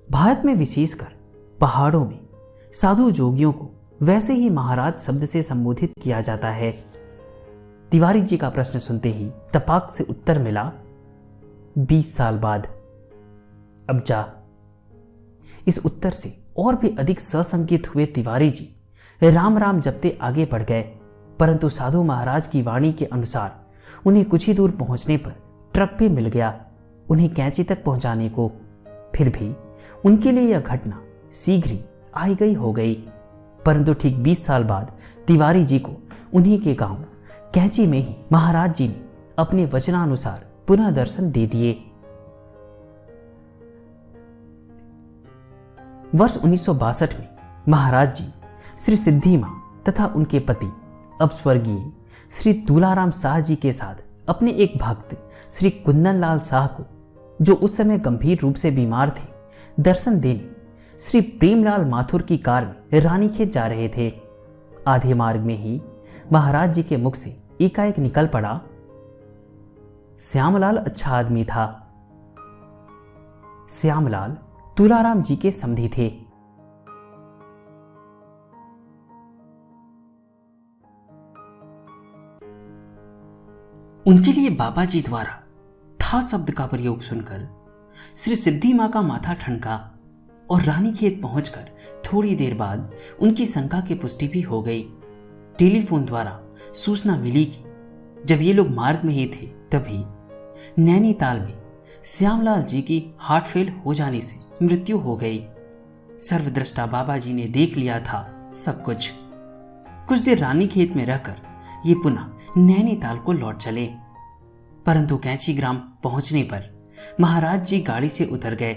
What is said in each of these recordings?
भारत में विशेषकर पहाड़ों में साधु जोगियों को वैसे ही महाराज शब्द से संबोधित किया जाता है। तिवारी जी का प्रश्न सुनते ही तपाक से उत्तर मिला, 20 साल बाद। अब जा। इस उत्तर से और भी अधिक सशंकित हुए तिवारी जी राम राम जपते आगे बढ़ गए, परंतु साधु महाराज की वाणी के अनुसार उन्हें कुछ ही दूर पहुंचने पर ट्रक भी मिल गया उन्हें कैंची तक पहुंचाने को। फिर भी उनके लिए यह घटना शीघ्र ही आई गई हो गई, परंतु ठीक 20 साल बाद तिवारी जी को उन्हीं के गांव कैंची में ही महाराज जी ने अपने वचनानुसार पुनः दर्शन दे दिए। वर्ष 1962 में महाराज जी श्री सिद्धि मां तथा उनके पति अब स्वर्गीय श्री तुलाराम शाह जी के साथ अपने एक भक्त श्री कुंदन लाल शाह को, जो उस समय गंभीर रूप से बीमार थे, दर्शन देने श्री प्रेमलाल माथुर की कार में रानीखेत जा रहे थे। आधे मार्ग में ही महाराज जी के मुख से एकाएक निकल पड़ा, श्यामलाल अच्छा आदमी था। श्यामलाल तुलाराम जी के समधी थे। उनके लिए बाबा जी द्वारा था शब्द का प्रयोग सुनकर श्री सिद्धि मां का माथा ठनका और रानीखेत पहुंचकर थोड़ी देर बाद उनकी शंका की पुष्टि भी हो गई। टेलीफोन द्वारा सूचना मिली कि जब ये लोग मार्ग में ही थे तभी नैनीताल में श्यामलाल जी की हार्ट फेल हो जाने से मृत्यु हो गई। सर्वद्रष्टा बाबा जी ने देख लिया था सब कुछ। कुछ देर रानीखेत में रहकर ये पुनः नैनीताल को लौट चले, परंतु कैंची ग्राम पहुंचने पर महाराज जी गाड़ी से उतर गए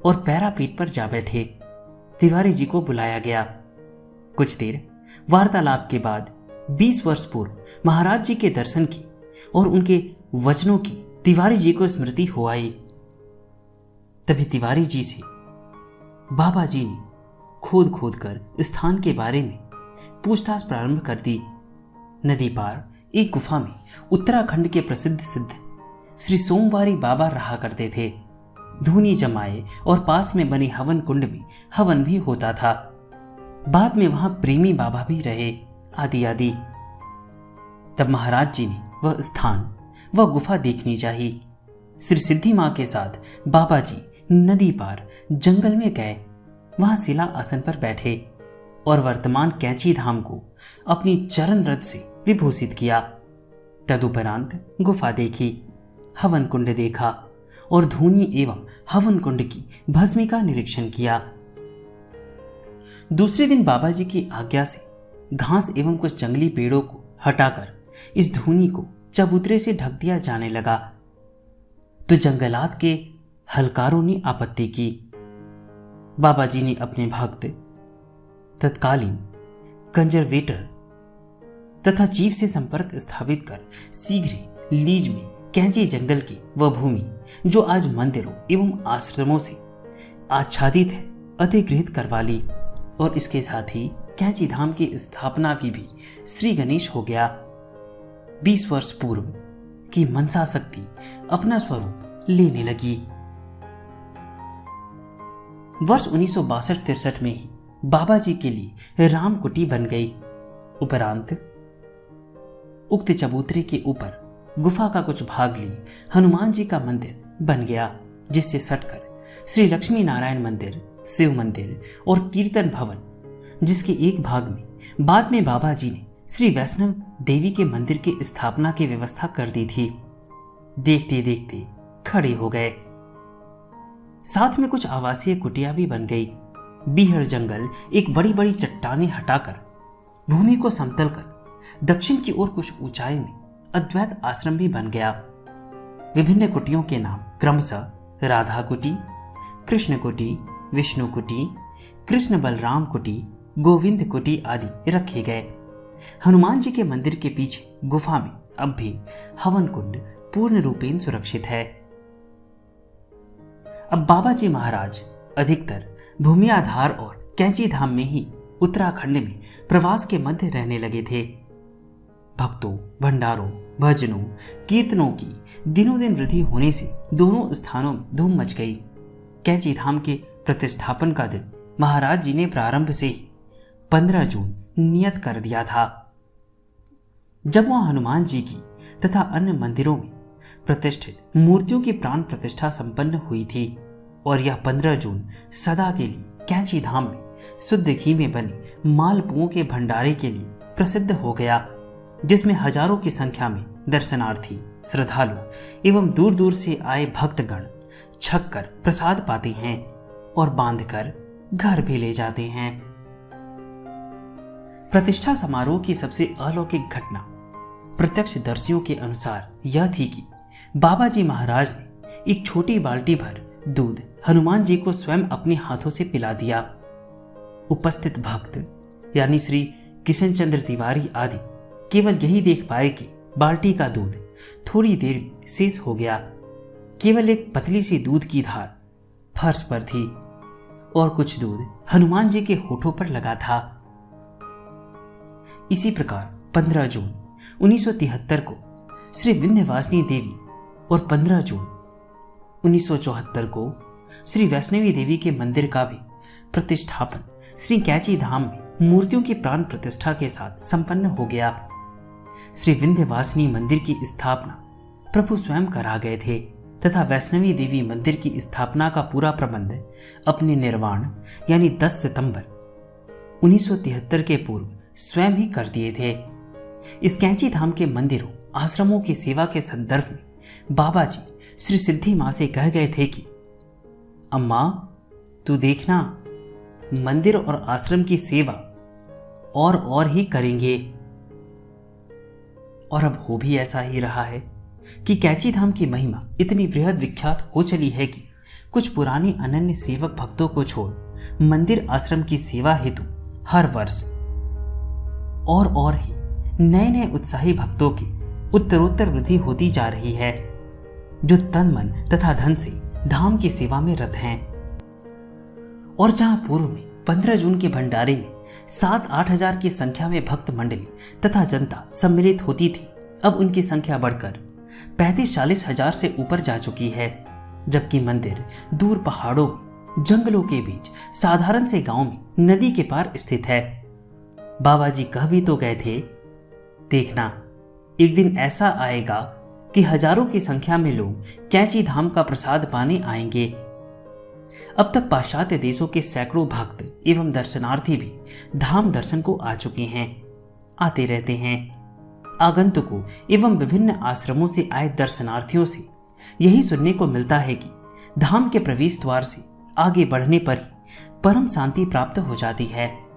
और पैरापीठ पर जा बैठे। तिवारी जी को बुलाया गया। कुछ देर वार्तालाप के बाद 20 वर्ष पूर्व महाराज जी के दर्शन की और उनके वचनों की तिवारी जी को स्मृति हो आई। तभी तिवारी जी से बाबा जी ने खोद खोद कर स्थान के बारे में पूछताछ प्रारंभ कर दी। नदी पार एक गुफा में उत्तराखंड के प्रसिद्ध सिद्ध श्री सोमवारी बाबा रहा करते थे। धूनी जमाए और पास में बने हवन कुंड में हवन भी होता था। बाद में वहां प्रेमी बाबा भी रहे, आदि आदि। तब महाराज जी ने वह स्थान वह गुफा देखनी चाहिए। श्री सिद्धि मां के साथ बाबा जी नदी पार जंगल में गए, वहां शिला आसन पर बैठे और वर्तमान कैंची धाम को अपनी चरण रथ से विभूषित किया। तदुपरांत गुफा देखी, हवन कुंड देखा और धूनी एवं हवन कुंड की भस्मी का निरीक्षण किया। दूसरे दिन बाबा जी की आज्ञा से घास एवं कुछ जंगली पेड़ों को हटाकर इस धूनी को चबूतरे से ढक दिया जाने लगा, तो जंगलात के हलकारों ने आपत्ति की। बाबा जी ने अपने भक्त तत्कालीन कंजरवेटर तथा चीफ से संपर्क स्थापित कर शीघ्र लीज में कैंची जंगल की वह भूमि, जो आज मंदिरों एवं आश्रमों से आच्छादित है, अधिगृहित करवा ली और इसके साथ ही कैंची धाम की स्थापना की भी श्री गणेश हो गया। 20 वर्ष पूर्व की मनसा शक्ति अपना स्वरूप लेने लगी। वर्ष 1962-63 में ही बाबा जी के लिए राम कुटी बन गई। उपरांत उक्त चबूतरे के ऊपर गुफा का कुछ भाग लिए हनुमान जी का मंदिर बन गया, जिससे सटकर श्री लक्ष्मी नारायण मंदिर, शिव मंदिर और कीर्तन भवन, जिसके एक भाग में बाद में बाबा जी ने श्री वैष्णव देवी के मंदिर की स्थापना की व्यवस्था कर दी थी, देखते देखते खड़े हो गए। साथ में कुछ आवासीय कुटिया भी बन गई। बीहड़ जंगल एक बड़ी बड़ी चट्टानें हटाकर भूमि को समतल कर दक्षिण की ओर कुछ ऊंचाई में अद्वैत आश्रम भी बन गया। विभिन्न कुटियों के नाम क्रमशः राधा कुटी, कृष्ण कुटी, विष्णु कुटी, कृष्ण बलराम कुटी, गोविंद कुटी आदि रखे गए। हनुमान जी के मंदिर के पीछे गुफा में अब भी हवन कुंड पूर्ण रूपेण सुरक्षित है। अब बाबा जी महाराज अधिकतर भूमि आधार और कैंची धाम में ही उत्तराखंड में प्रवास के मध्य रहने लगे थे। भक्तों, भंडारों, भजनों, कीर्तनों की दिनों दिन वृद्धि होने से दोनों स्थानों में धूम मच गई। कैंची धाम के प्रतिष्ठापन का दिन महाराज जी ने प्रारंभ से ही 15 जून नियत कर दिया था। जब वहां हनुमान जी की तथा अन्य मंदिरों में प्रतिष्ठित मूर्तियों की प्राण प्रतिष्ठा संपन्न हुई थी और यह 15 जून सदा के लिए कैंची धाम में शुद्ध घी में बने मालपुओं के भंडारे के लिए प्रसिद्ध हो गया, जिसमें हजारों की संख्या में दर्शनार्थी, श्रद्धालु एवं दूर दूर से आए भक्तगण छक कर प्रसाद पाते हैं और बांधकर घर भी ले जाते हैं। प्रतिष्ठा समारोह की सबसे अलौकिक घटना प्रत्यक्षदर्शियों के अनुसार यह थी कि बाबा जी महाराज ने एक छोटी बाल्टी भर दूध हनुमान जी को स्वयं अपने हाथों से पिला दिया। उपस्थित भक्त यानी श्री किशन चंद्र तिवारी आदि केवल यही देख पाए कि बाल्टी का दूध थोड़ी देर में शेष हो गया। केवल एक पतली सी दूध की धार फर्श पर थी और कुछ दूध हनुमान जी के होठों पर लगा था। इसी प्रकार 15 जून 1973 को श्री विंध्यवासिनी देवी और 15 जून 1974 को श्री वैष्णवी देवी के मंदिर का भी प्रतिष्ठापन श्री कैंची धाम में मूर्तियों की प्राण प्रतिष्ठा के साथ संपन्न हो गया। श्री विंध्यवासिनी मंदिर की स्थापना प्रभु स्वयं करा गए थे तथा वैष्णवी देवी मंदिर की स्थापना का पूरा प्रबंध अपने निर्वाण यानी 10 सितंबर 1973 के पूर्व स्वयं ही कर दिए थे। इस कैंची धाम के मंदिरों आश्रमों की सेवा के संदर्भ में बाबा जी श्री सिद्धि मां से कह गए थे कि अम्मा तू देखना, मंदिर और आश्रम की सेवा और ही करेंगे। और अब हो भी ऐसा ही रहा है कि कैंची धाम की महिमा इतनी वृहद विख्यात हो चली है कि कुछ पुराने अनन्य सेवक भक्तों को छोड़ मंदिर आश्रम की सेवा हेतु हर वर्ष और ही नए नए उत्साही भक्तों की उत्तरोत्तर वृद्धि होती जा रही है, जो तन मन तथा धन से धाम की सेवा में रत हैं। और जहां पूर्व में 15 जून के भंडारे में 7-8 हजार की संख्या में भक्त मंडली तथा जनता सम्मिलित होती थी, अब उनकी संख्या बढ़कर 35-40 हजार से ऊपर जा चुकी है। जबकि मंदिर दूर पहाड़ों, जंगलों के बीच साधारण से गांव में नदी के पार स्थित है। बाबा जी कह भी तो गए थे, देखना एक दिन ऐसा आएगा कि हजारों की संख्या में लोग कैंची धाम का प्रसाद पाने आएंगे। अब तक पाश्चात्य देशों के सैकड़ों भक्त एवं दर्शनार्थी भी धाम दर्शन को आ चुके हैं, आते रहते हैं। आगंतुकों एवं विभिन्न आश्रमों से आए दर्शनार्थियों से यही सुनने को मिलता है कि धाम के प्रवेश द्वार से आगे बढ़ने पर ही परम शांति प्राप्त हो जाती है।